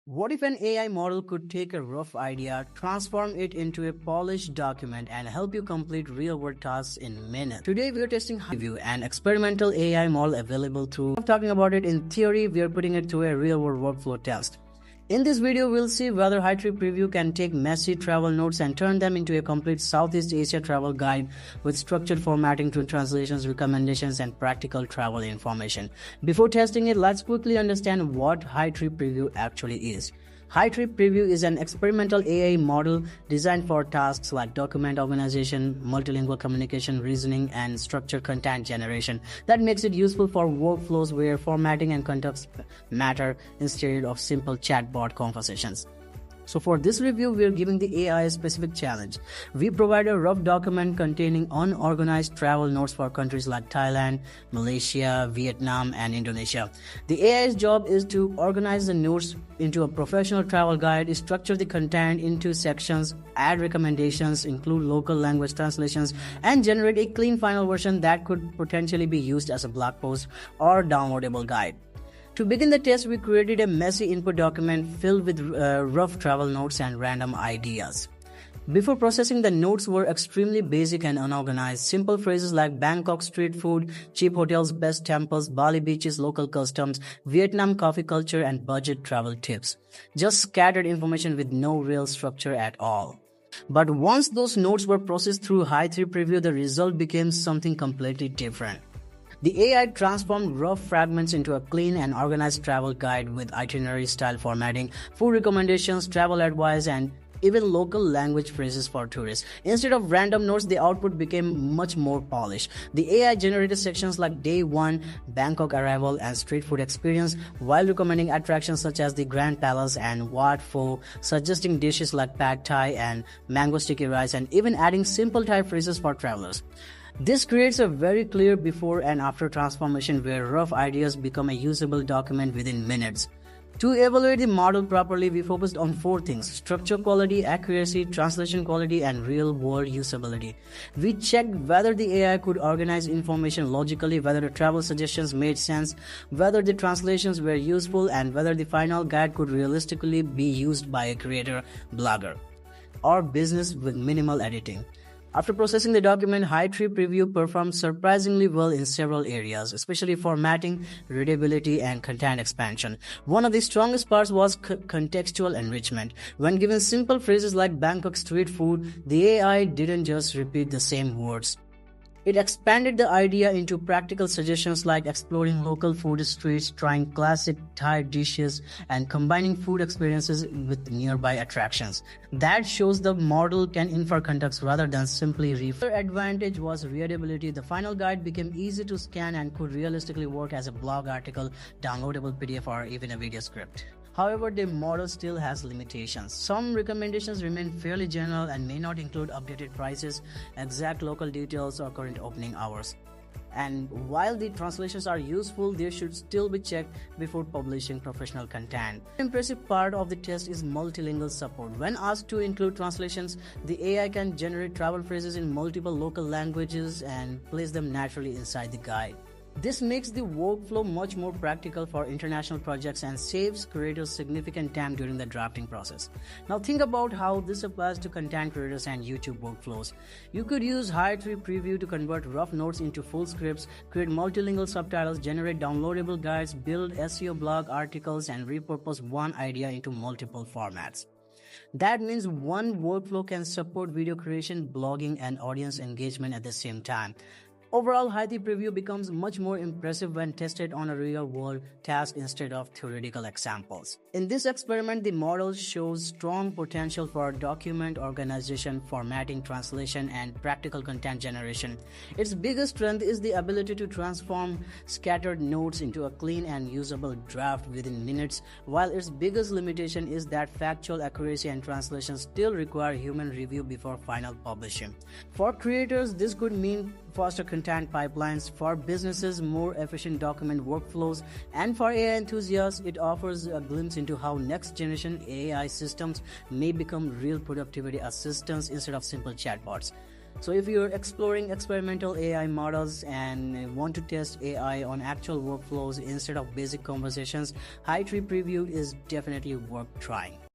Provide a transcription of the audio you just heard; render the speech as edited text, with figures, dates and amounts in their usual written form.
What if an AI model could take a rough idea, transform it into a polished document, and help you complete real-world tasks in minutes? Today, we are testing Highview, an experimental AI model available through. Talking about it in theory, we are putting it through a real-world workflow test. In this video, we'll see whether Hy3 Preview can take messy travel notes and turn them into a complete Southeast Asia travel guide with structured formatting to translations, recommendations, and practical travel information. Before testing it, let's quickly understand what Hy3 Preview actually is. Hy3 Preview is an experimental AI model designed for tasks like document organization, multilingual communication, reasoning, and structured content generation that makes it useful for workflows where formatting and context matter instead of simple chatbot conversations. So for this review, we are giving the AI a specific challenge. We provide a rough document containing unorganized travel notes for countries like Thailand, Malaysia, Vietnam, and Indonesia. The AI's job is to organize the notes into a professional travel guide, structure the content into sections, add recommendations, include local language translations, and generate a clean final version that could potentially be used as a blog post or downloadable guide. To begin the test, we created a messy input document filled with rough travel notes and random ideas. Before processing, the notes were extremely basic and unorganized. Simple phrases like Bangkok street food, cheap hotels, best temples, Bali beaches, local customs, Vietnam coffee culture, and budget travel tips. Just scattered information with no real structure at all. But once those notes were processed through Hy3 Preview, the result became something completely different. The AI transformed rough fragments into a clean and organized travel guide with itinerary-style formatting, food recommendations, travel advice, and even local language phrases for tourists. Instead of random notes, the output became much more polished. The AI generated sections like Day 1, Bangkok arrival, and street food experience, while recommending attractions such as the Grand Palace and Wat Pho, suggesting dishes like Pad Thai and mango sticky rice, and even adding simple Thai phrases for travelers. This creates a very clear before and after transformation where rough ideas become a usable document within minutes. To evaluate the model properly, we focused on 4 things: structure quality, accuracy, translation quality, and real-world usability. We checked whether the AI could organize information logically, whether the travel suggestions made sense, whether the translations were useful, and whether the final guide could realistically be used by a creator, blogger, or business with minimal editing. After processing the document, Hy3 Preview performed surprisingly well in several areas, especially formatting, readability, and content expansion. One of the strongest parts was contextual enrichment. When given simple phrases like Bangkok street food, the AI didn't just repeat the same words. It expanded the idea into practical suggestions like exploring local food streets, trying classic Thai dishes, and combining food experiences with nearby attractions. That shows the model can infer context rather than simply refer. Another advantage was readability. The final guide became easy to scan and could realistically work as a blog article, downloadable PDF, or even a video script. However, the model still has limitations. Some recommendations remain fairly general and may not include updated prices, exact local details, or current opening hours. And while the translations are useful, they should still be checked before publishing professional content. The impressive part of the test is multilingual support. When asked to include translations, the AI can generate travel phrases in multiple local languages and place them naturally inside the guide. This makes the workflow much more practical for international projects and saves creators significant time during the drafting process. Now think about how this applies to content creators and YouTube workflows. You could use Hy3 Preview to convert rough notes into full scripts, create multilingual subtitles, generate downloadable guides, build SEO blog articles, and repurpose one idea into multiple formats. That means one workflow can support video creation, blogging, and audience engagement at the same time. Overall, Hy3 Preview becomes much more impressive when tested on a real-world task instead of theoretical examples. In this experiment, the model shows strong potential for document organization, formatting, translation, and practical content generation. Its biggest strength is the ability to transform scattered notes into a clean and usable draft within minutes, while its biggest limitation is that factual accuracy and translation still require human review before final publishing. For creators, this could mean faster content pipelines, for businesses more efficient document workflows, and for AI enthusiasts it offers a glimpse into how next generation AI systems may become real productivity assistants instead of simple chatbots. So if you're exploring experimental AI models and want to test AI on actual workflows instead of basic conversations, Hy3 Preview is definitely worth trying.